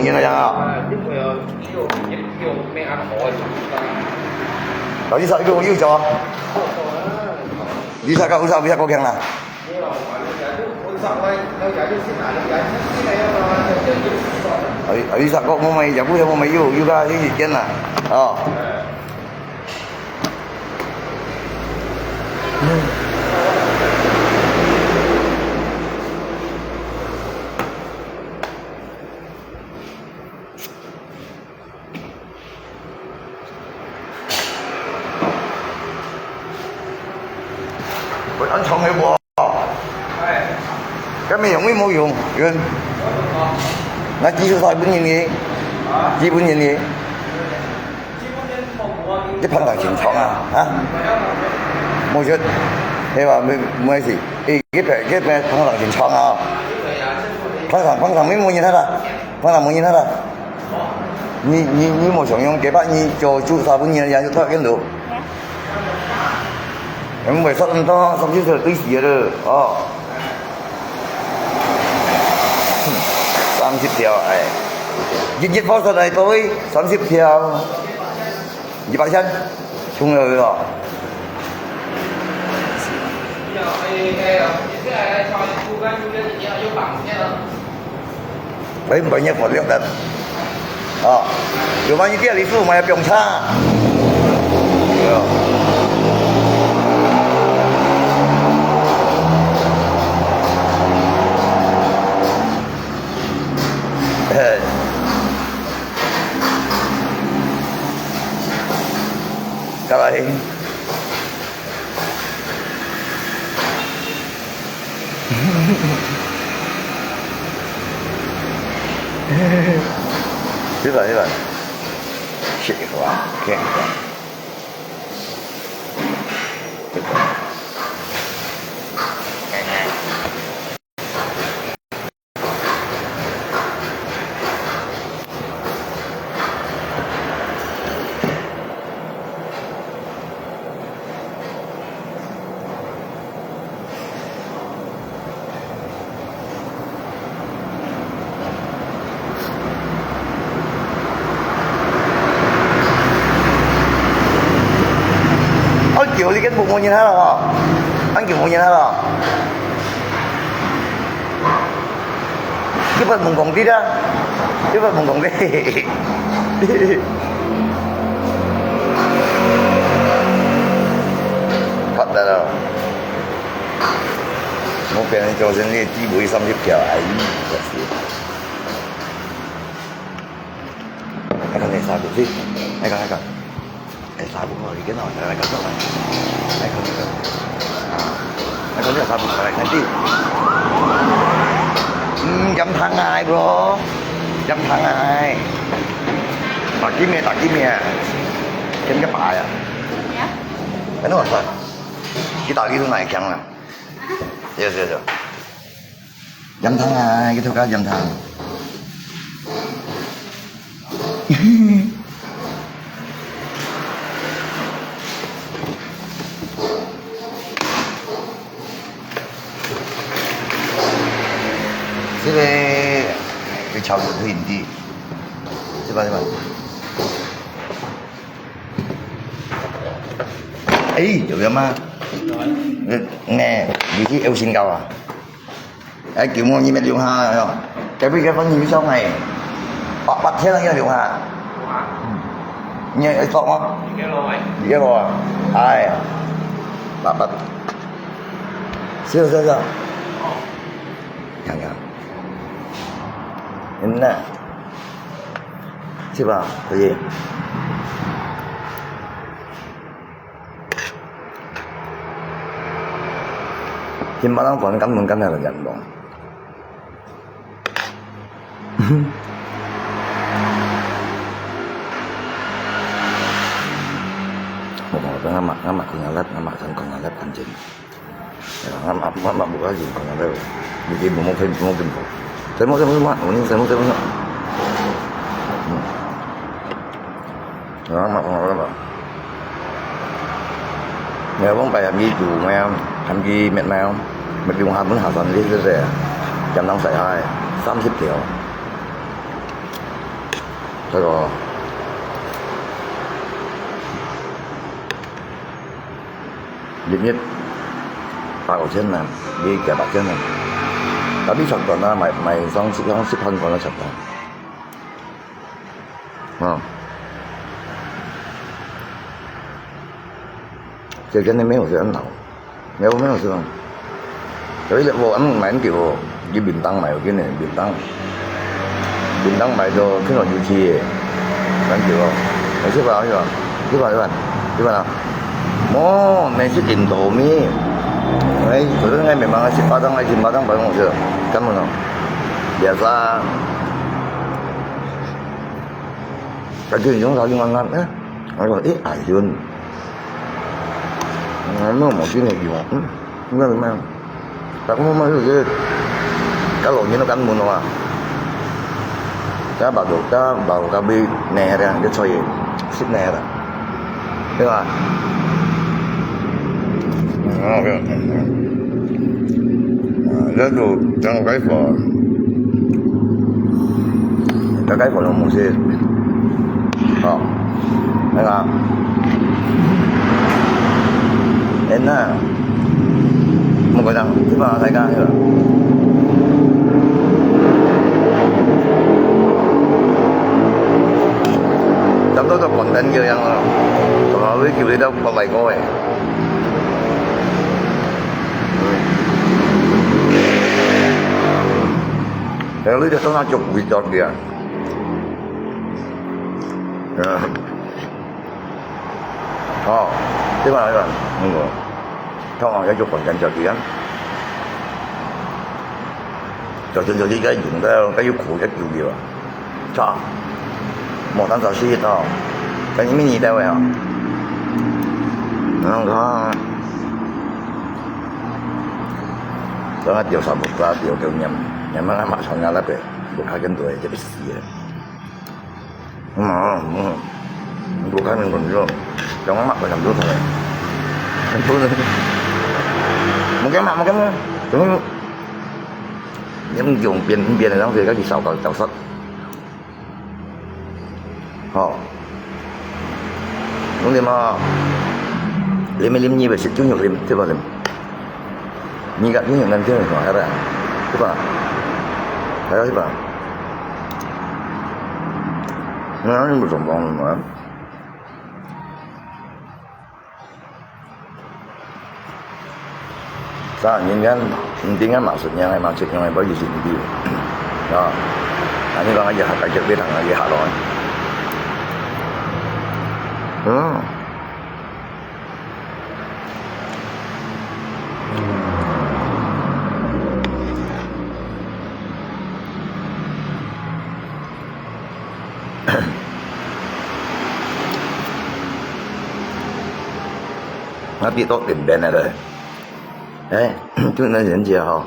như này à? Đó đi sợ cái yêu cho. Đi sợ sao bisa có keng nào? Ở đi sợ có mày giờ cũng không mày yêu ra cái gì trên à? Anh xong hay bò cái mấy giống mấy dùng gần nó chỉ số thôi 4.000 gì chỉ 4.000 gì cái phần là chính trọng à hả mua chút thế mà mới gì cái phần là chính trọng à phần là mấy mua như thế nào phần là mua như thế nào như một số những cái bạn như cho chú sao 4.000 giá cho thôi cái lửa em phải sắp to sắp chứ tôi xỉa rồi 30 條熱火實嚟到30條200斤衝入去咯。Đấy một nhiêu một lượng đất. Điều bao nhiêu kia lý phụ mà 병 차. Cái này thế vậy shit quá kẹt kiểu đi cái bụng mua như thế nào anh kiểu mua như thế nào cái phần bụng còn tí đó cái phần bụng còn tí thật là đâu một cái này cho dân đi chỉ bụi 30 條ấy anh còn này sao được gì anh còn để sao bụng rồi cái nồi này có này anh không biết sao bụng này cái gì dăm tháng ai bro dăm tháng ai tạc kim mẹ kim cái bài à cái nó là sao cái tạc cái thứ này chẳng à giờ dăm tháng ai cái thứ cá dăm tháng这个cái chào được hình đi thế bạn ấy hiểu mà nghe vì cái yêu xin cao à ấy kiểu mua như mẹ liều hà rồi cái bây cái phần như sau này bắt thế là như liều hà như ấy to không cái lô à ai bắt xưa chẳng Nah, siapa? Tadi. Kimbalang còn cắn này là nhận bọn. Một cái ngắm mặt con lết ngắm mặt con lết anh chị. Ngắm mặt bukan lagi con lết. Jadi mau film. Saya mau đó mà con đó nếu không phải làm gì chủ mà em làm gì mệt mà không mình dùng hạt vẫn hạt toàn đi rẻ 182 30 triệu 그리고 ít 8,000원 đi cả 8,000원 tapi contohnya mày xong ship hơn còn nó chặt cái này mấy hồ sơ ăn đầu nghe mấy hồ sơ không cái vô ăn mày ăn kiểu như bình tăng mày cái này bình tăng mày cho cái loại gì chi ăn kiểu không mày ship vào chưa ship vào nào mô mày ship tiền đồ mi đấy tối ngày mày mang ship 8,000 hay 8,000 phải không chưa cảm ơn không biasa cái chuyện chúng ta đi ngon á rồi ít ai hơn nó một cái này gì mà không biết mà ta cũng mới được cá lộn như nó cắn muốn không à cá bảo cá bi nè ra cái xoay xích nè ra đúng không rất đủ trong cái phở nó một xe đấy là đến một cái rằng thứ ba thay ca nữa trong đó có còn đánh nhiều rằng họ với kiểu đi đâu có vài coi cái lưới cho nó chụp vịt giọt kìa thế mà là không không cái chụp còn chân cho kìa cho chân cho cái dùng cái yêu cụ cái kiểu gì à cho một tháng sau xí đó cái những gì đâu vậy không có đó là điều sản một ra điều kiểu nhầm nó mặc xong ra là về buộc hai chân tuổi cho biết gì mà buộc hai mình còn rồi trong cái mặt phải làm tốt thôi một cái chúng những dùng tiền này nó về các gì còn tàu sắt đúng không mà liêm như vậy sẽ chú nhiều liêm thế vào liêm như gặp chú nhiều lần thế này ra thế vào thấy đó thế vào nó một种bóng nữa sao những cái mạo sụt nha hay mạo sụt nha bởi vì gì đi đó anh như con giờ hạt cái biết thằng gì hạ rồi nó bị tốt điểm đen này rồi đấy chúng ta diễn chia họ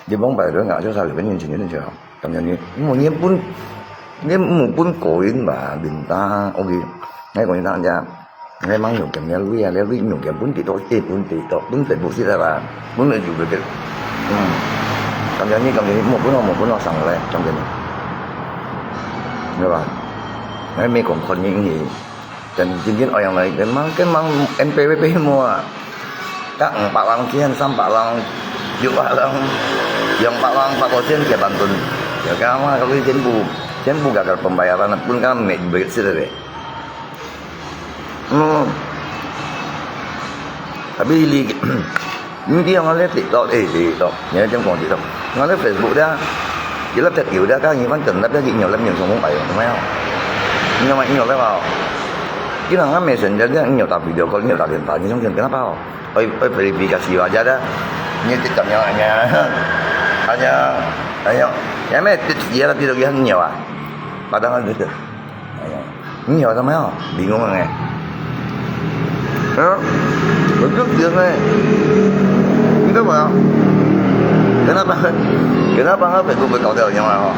đi bóng bài đó ngạo cho sao lại vẫn nhìn chuyện chưa cảm nhận như một cổ yến mà bình ta ok ngay còn ta ra ngay mang nhiều cảm nhận lui lấy nhiều cảm 4 tỷ tốt 4 tỷ bộ sĩ là 4 người dùng được cảm nhận như một bữa nó sẵn lại trong cái này các bạn ngay mấy còn những gì chính ở yang này cái mang NPWP mua các Pak Lang kian sam Pak Lang yuk Pak Lang yang Pak Lang Pak Kosen ke Banten ya kamu kalau jenbu gagal pembayaran pun kan begitu sih tapi những cái nó lên TikTok nhớ trong còn TikTok nó lên Facebook đó chỉ là thật kiểu đó các những văn tình đó nhiều lắm nhiều không phải không phải không nhưng mà nhiều lắm vào cái thằng nó messenger dia nhiều tập video call nhiều tập điện thoại nhưng không kenapa oi verifikasi aja dah như TikToknya hanya ya mấy dia là video kia nhiều à padahal gitu nhiều lắm không bingung nghe betul dia nih itu apa kenapa nggak Facebook hotelnya mah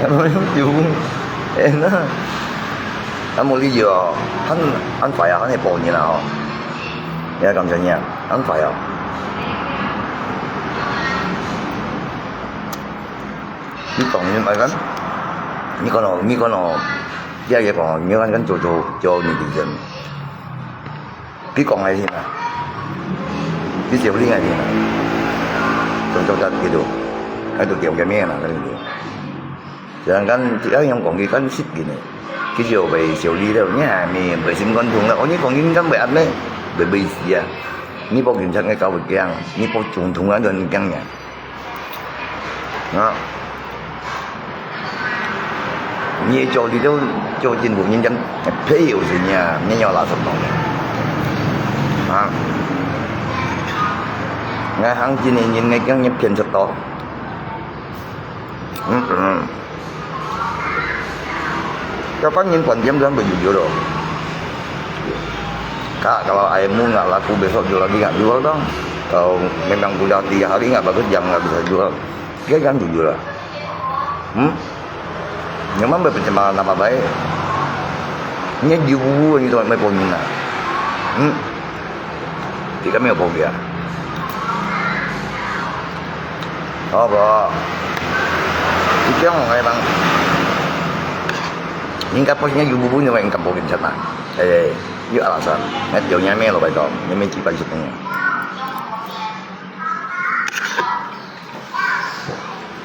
kan chung enak một lý do anh phải à anh này bồn như nào nghe cảm nhận nha anh phải à cái còn như vậy lắm Mykonos gia vậy còn nhớ anh gắn cho người tiền dân cái còn này thì nào cái chiều đi ngày thì nào cho ra cái đồ cái đồ kiểu cái mẹ nào cái đồ rồi anh thì ấy không còn cái cắn xích gì này cái chiều về chiều đi đâu nhá mình về xin con thùng là có những còn những cắn bẹt đấy bởi vì gì à ní bao kiểm tra cái cầu vực giang ní bao trùng thùng ở gần căn nhà đó như cho đi đâu cho chính phủ nhân dân thế hiểu gì nhà nghe nhau là sập đổ à ngay hàng chi này nhìn ngay cái nhập tiền sập đổ các bác những phần giám dẫn bị dụ rồi kalau ayah mu nggak laku besok jual lagi nggak jual dong kalau memang udah 3 hari nggak bagus jangan nggak bisa jual dia kan jual nhưng mà pencemaran nama baik ini dibuat itu mai punya thì kami apa dia apa itu yang ngai bang những cái posnya ibu punya yang kampung di sana với alasan ngay điều nhà mẹ là bài đó nhưng mình chỉ phải chụp thôi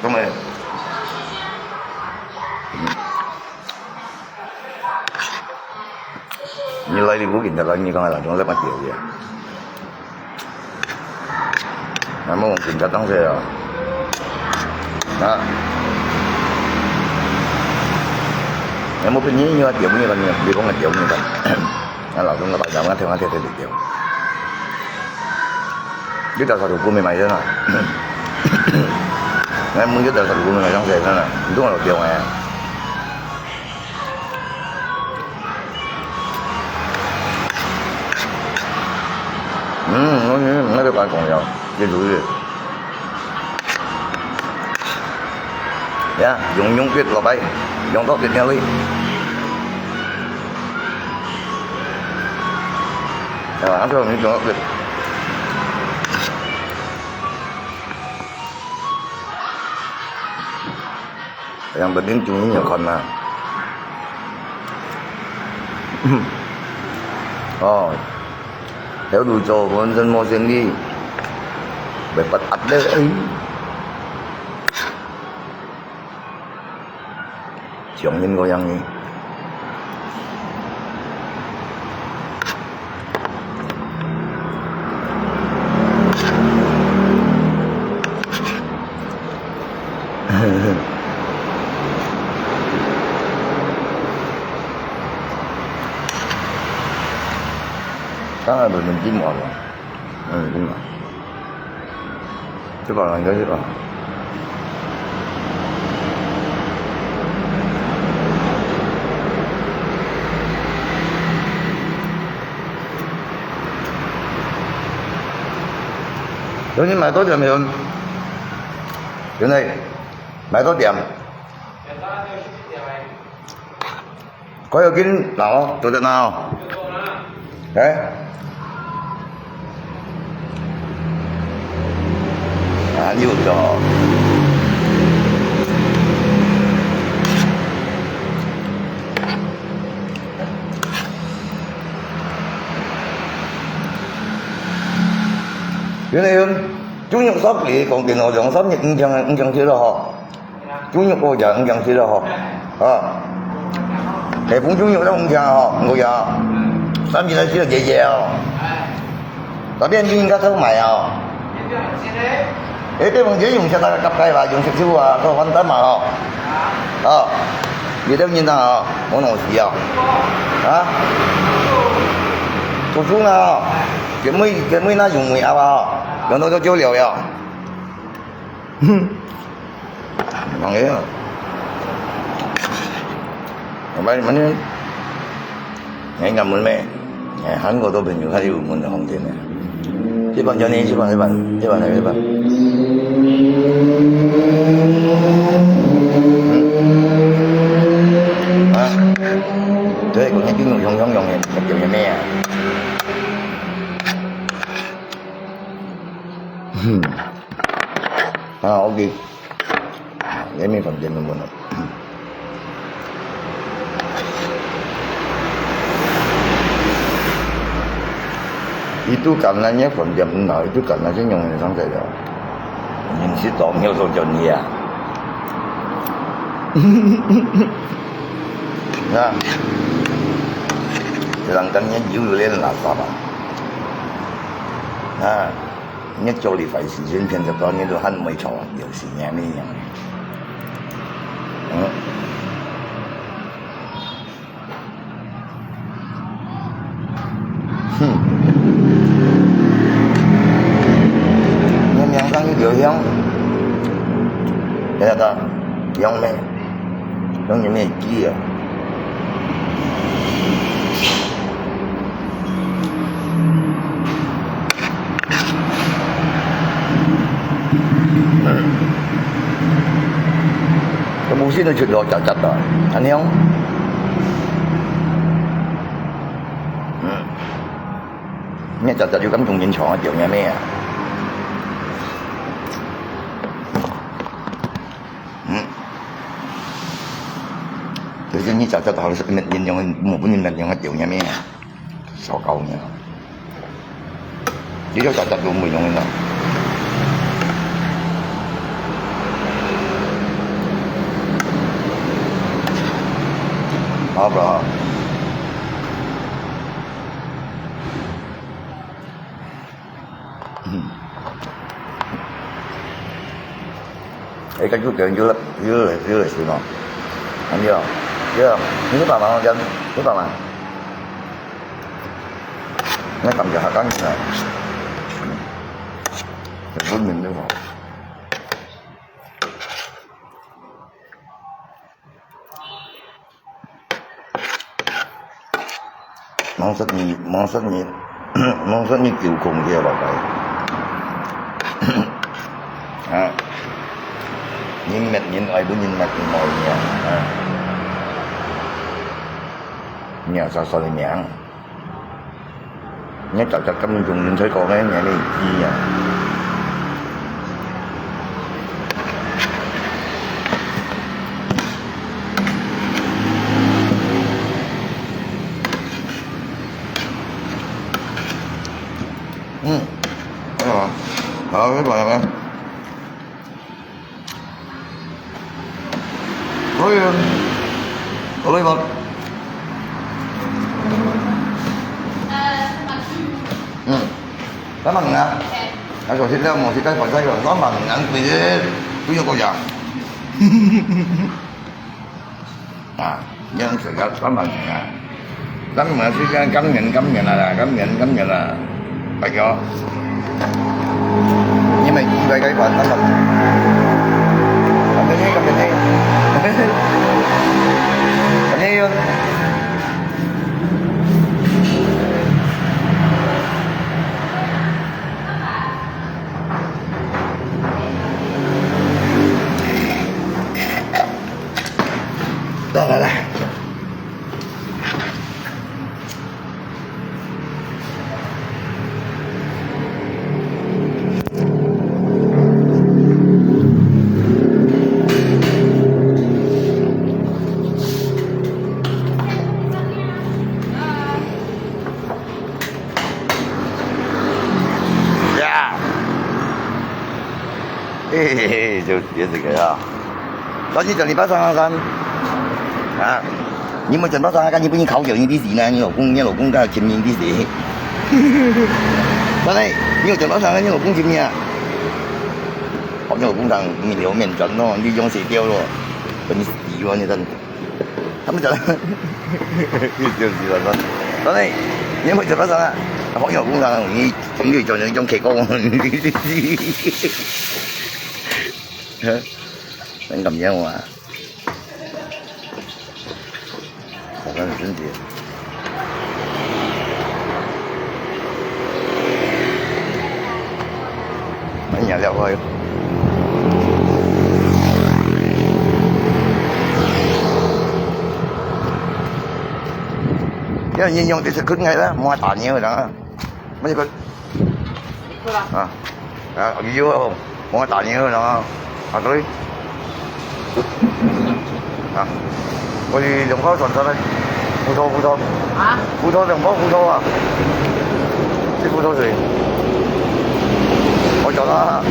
không ơi như lấy đi bố kiện thật là như con này là chúng rất là nhiều vậy mà muốn kiện thật đóng xe rồi đó em muốn cái nhí như tiểu như là vì con là tiểu như vậy nên là chúng ta bảo đảm theo tiểu biết đạo thủ của mày thế nào em muốn biết đạo thủ của mày trong xe thế này đúng là tiểu này nó được còn nhiều cái rủi gì ya dùng tuyết lò bay dùng tóc tuyết nhau đi ăn thôi mình dùng tóc tuyết yang penting cumi nhiều con mà theo đuổi cho con dân mua tiền đi phải bắt ắt đấy chồng nhân có yang gì đó là mình chín mồi rồi chín mồi chứ còn là nhớ chứ còn nếu như mày tốt điểm hơn cái này mày tốt điểm có yêu kiến nào tổ chức nào đấy nhiều cho cái này chú nhục sắp thì còn tiền họ dọn sắp thì cũng chẳng chứ đâu chú nhục cô giờ cũng chẳng chứ đâu thì cũng chú nhục đó không chờ họ ngồi giờ sắp gì đó chứ là dễ dàng tapi anh nhìn các thứ mày itu bang dia dùng xe ta cặp cây và dùng xe siêu à có quan tâm mà vì đâu nhìn ta muốn nói gì hả tụi chúng nào cái mấy nó dùng mì à rồi nó cho liều vậy bằng ấy bây mình ngày ngầm mình mẹ hắn có tôi bình thường hay dùng mình không tiền này chứ bạn cho nên chứ bạn này thế còn những cái người giống này một kiểu nhà mẹ ok để mình phần tiền mình muốn Itu karenanya pendemna itu karena senyum sang saya. Nhìn sĩ tổng nhiều rồi cho nhiều. Nah, sedangkan yang dulu lên là sao mà? À, nhất cho lý phải sử dụng片子包你都很没错，有时间那样。Nhưng yang sang điều hiếu, thế là ta, yang mẹ, yang những mẹ kia. Cái mũ xí nó chụp đồ chặt chặt rồi, anh hiểu không? Nghe chặt chặt vô cắm thùng nhìn chọn kiểu nghe mẹ. Tự nhiên như chặt chặt họ sẽ nhìn dùng một cái nhìn dùng kiểu nghe mẹ, sao câu nha. Chỉ cho chặt chặt luôn mình dùng nữa. Bro. Cái chú kiện dưới là sự ngon. Anh chưa? Chưa? Nước bà mà dân, nước bà mà. Nó cầm giờ hạt cắn như này. Đừng vốn mình nữa vào. mong rất như kiểu cùng kia vào vậy. Nhìn mặt nhìn ai cũng nhìn mặt ngồi nhà nhà sao sao nhãn nhớ chặt chặt cắm dùng nhìn thấy con ấy nhà đi gì à. Cái bài này có lấy vật cái bằng nè cái rồi xin ra một cái phần dây rồi có bằng ăn vì cứ như cô già nhưng sự có bằng nè cắm mà sẽ cắm nhận là phải cho nhưng mà về cái phần đó là cầm đi cầm đi đây.就别这个呀，但是这里巴上干啊，你们整巴上干，你不你考究你的事呢？你老公干前面的事，但係你要整巴上干，你老公前面啊，學你老公上面聊面準咯，你用射雕咯，咁你死喎你真，咁就就是啦，但係你咪整巴上啊，學你老公上你咁你做你種奇光。Đánh cầm nhau mà không có tính tiền mấy nhà leo thôi cái này nhìn thì sẽ cứng ngay đó mua tàn nhiều rồi đó mấy cái ở dưới không mua tàn nhiều rồi đó tới có gì đừng có thuần sao đây phu thô hả phu thô đừng có phu thô à 啲葡萄水，我做啦。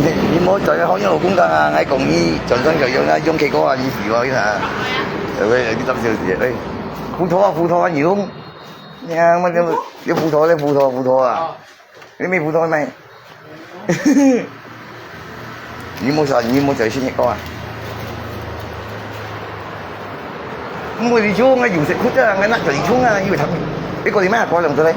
你唔好再開啲勞工㗎啊！喺共醫盡身就用啦，用其嗰個意思喎，依下。喂，啲執少事，喂，葡萄啊，兒童，呀乜啲葡萄啊，你咩葡萄咪？你冇在先一個啊？唔會你衝啊，要食苦啫，我甩就你衝啊，要ทำ，你個點咩過兩ตัวเลย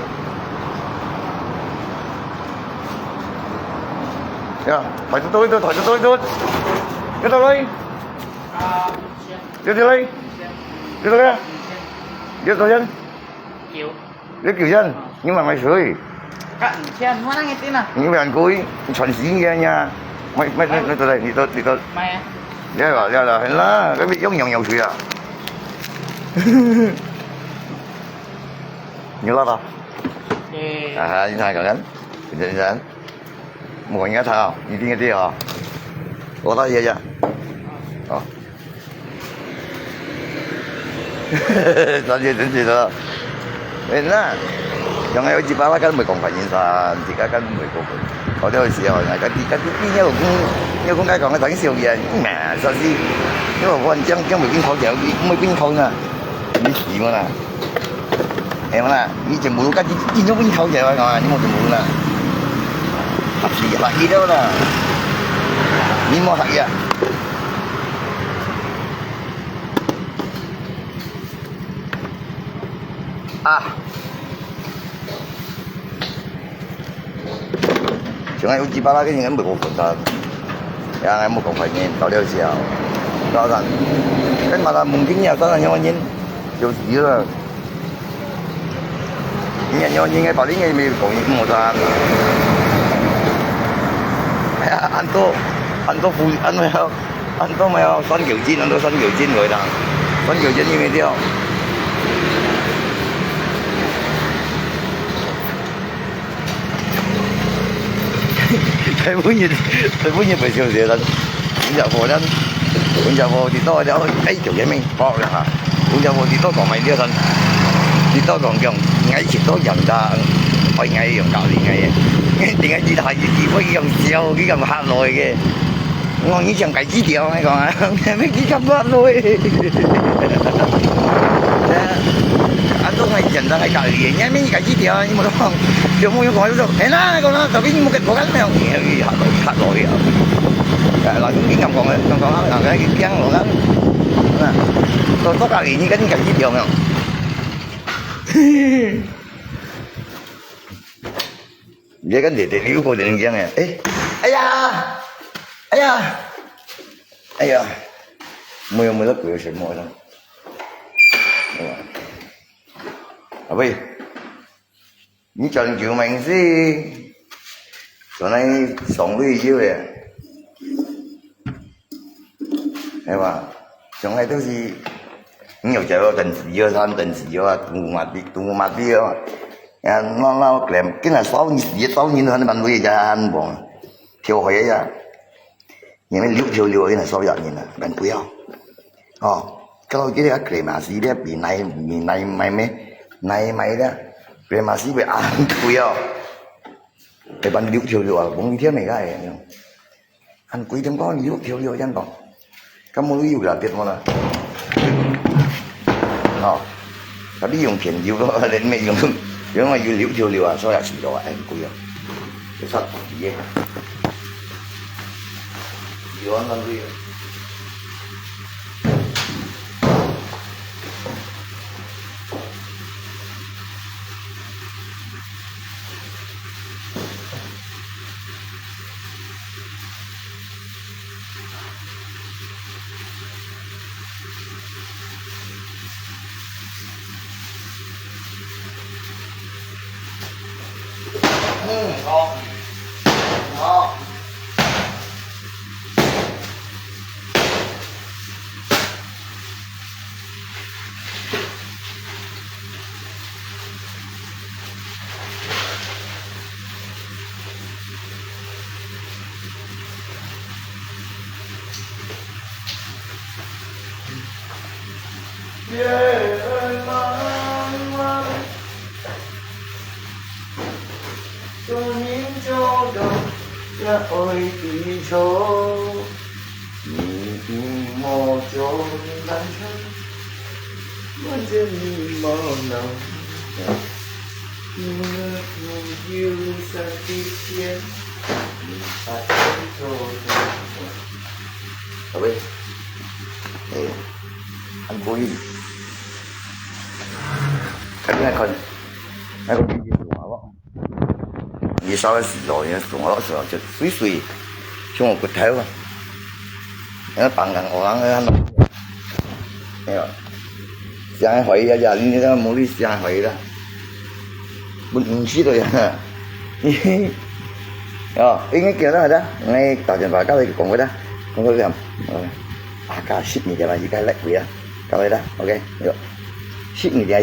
呀，抬到多，抬到多，幾多嘞？幾多嘞？幾多嘅？幾多人？Kiểu Rất kiểu dân, nhưng mà mày sưởi. cận trên hoa năng tin à? Nhưng mà anh cúi, chuẩn xí nghe nha. Mày từ đây, đi tôi. Mày à? Ra là hình lá, cái biết giống nhầu sủi à. Nhiều lắm không? Thì À, như này còn đánh. Đi đánh. Một con nhá thao, đi nghe đi hả? Có tay gì vậy? Ờ. Làm gì đó. Nên á,仲係好似巴拉根咪共份現實，而家根咪共份。我都有時候係啲一個公街講嘅等少嘢，咩首先，因為我將梅邊口就梅邊口啊，你試過啦，係咪啦？你全部都跟見咗邊口就係嘛，你冇全部啦，合意咗啦，你冇合意啊？啊！仲係好似巴拉跟住咁咪冇份得，有冇共份嘅到呢個時候，多人跟埋啦夢境又多人有人做事啦，人有人嘅白天嘅咪講嘢冇得，係啊，很多咪有新橋尖，很多新橋尖佢啦，新橋尖呢邊啲。佢本嘢咪少少啦，本就貨跌多就做嘢咩搏啦嚇，本就貨跌多講咪啲陣，跌多講用矮切多人咋，可以矮用教練嘅嘢，點解意大利可以用笑幾咁客耐嘅？我以前計資料你講啊，咩幾咁客耐？anh tuh ngaji jantan ngaji kali nya mi ngaji dia ni mo dong dia mo yung ko enak ko na tapi mo ket bukan yang hak lo ya là những cái ngầm còn là cái kiang lo kan nah tôi kali ini kan ngaji dia không dia kan để liu ko dengan kiang ya ayah mưa lớp cửa sẽ mưa thôi à bây những trận chịu mình gì chỗ này sống đi chứ vậy hay mà chỗ này tôi gì nhiều trời ơi tình gì vô tùng mặt đi rồi nó kèm cái là sáu nhìn hơn bạn nuôi ra ăn bỏ thiêu hỏi ấy à nhưng mà liu cái này sáu giờ nhìn là bạn quý không kalau kita kremasi dia binai mày đó kremasi về ăn quý không cái bạn liu à cũng thiếu này cái ăn quý trong có liu chân còn kamu liu là biết không nào tapi dùng tiền liu đó đến mày dùng nếu mà liu à sao lại chỉ đó anh quý không cái sao gì liu ăn làm gì ngon 那爱的愁，你的梦中难成，望着你梦浓。你不忧伤的天，你把天做的好呗，很可以。睇邊一佢喺個邊邊做下咯，二手嘅時代嘅做下咯，時候就水水，像我骨頭啊，有棒硬我硬嘅，係啊，上海呀呀，你都冇啲上海啦，唔知道呀，哦，應該叫得係得，你打電話交你講佢得，講佢咁，agak shit nih dia masih kayak gue ya, kalau dah, oke, yuk, shit nih dia,